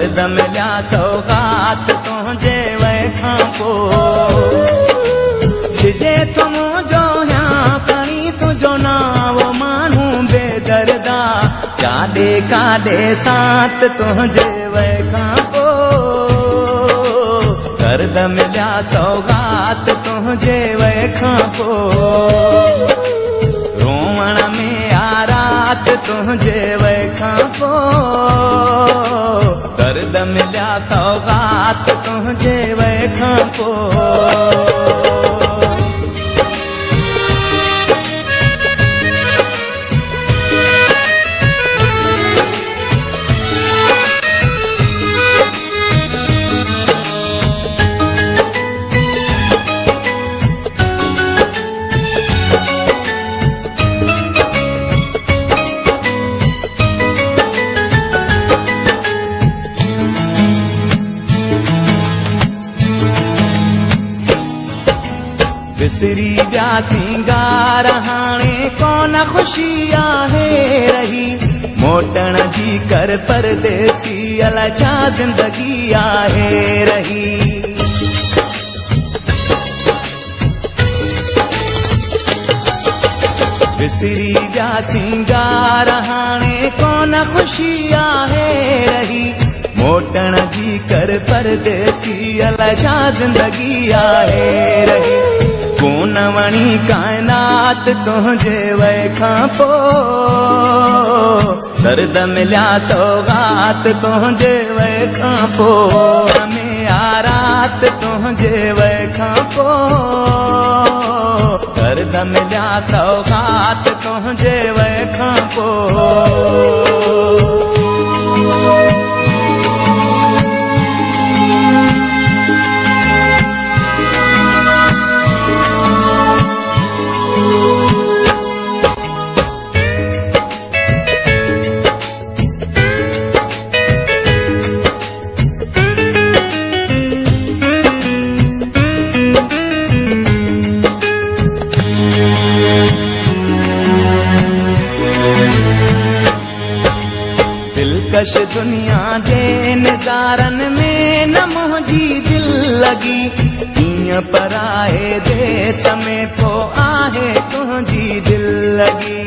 दर्द मिलिया सौगात तुंहिंजे वैखां पोइ छिजे थो मुंहिंजो या खणी तुंहिंजो नाव माण्हू बेदर्दा काॾे काॾे साथ तुंहिंजे वैखां पोइ दर्द मिलिया सौगात तुंहिंजे वैखां पोइ रोवण में आ रात तुंहिंजे वैखां पोइ दर्द मिलिया सौगात तुंहिंजे वैखां पोइ विसरी विया सिंगार हाणे कोन ख़ुशी आहे रही मोटण जी कर परदेसी अलाए छा ज़िंदगी आहे रही विसरी विया सिंगार हाणे कोन ख़ुशी आहे रही मोटण जी कर परदेसी अलाए छा ज़िंदगी आहे रही कोन वणी काइनात तुंहिंजे वैखां पोइ दर्द मिलिया सौगात तुंहिंजे वैखां पोइ में आ रात तुंहिंजे वैखां पोइ दर्द मिलिया सौगात तुंहिंजे वैखां पोइ दिलकश दुनिया जे नज़ारन में न मुंहिंजी दिल लगी हीअं पराए देस में पोइ आहे तुंहिंजी दिल लगी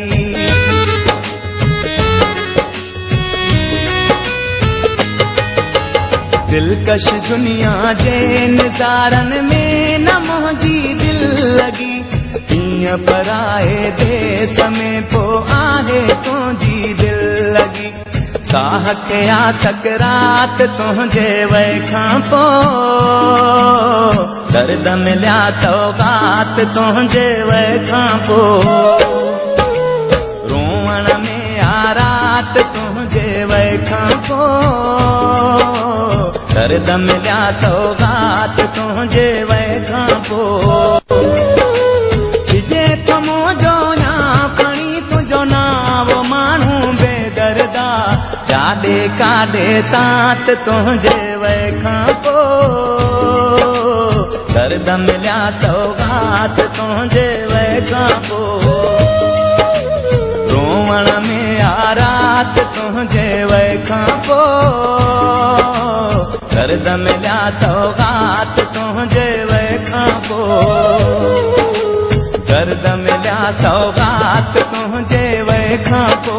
दिलकश दुनिया जे नज़ारन में न मुंहिंजी दिल लगी हीअं पराए देस में पोइ आहे तुंहिंजी दिल लगी साह कया सकरात तुंहिंजे वैखां पोइ दर्द मिलिया सौगात तुंहिंजे वैखां पोइ रोवण में आ रात तुंहिंजे वैखां पोइ दर्द मिलिया सौगात तुंहिंजे वैखां पोइ छिजे थो मुंहिंजो या खणी तुंहिंजो नाव माण्हू बेदर्दा काॾे काॾे साथ तुंहिंजे वैखां पोइ दर्द मिलिया सौगात तुंहिंजे वैखां पोइ रोवण में आ रात तुंहिंजे वैखां पोइ दर्द मिलिया सौगात तुंहिंजे वैखां पोइ दर्द मिलिया सौगात तुंहिंजे वैखां पोइ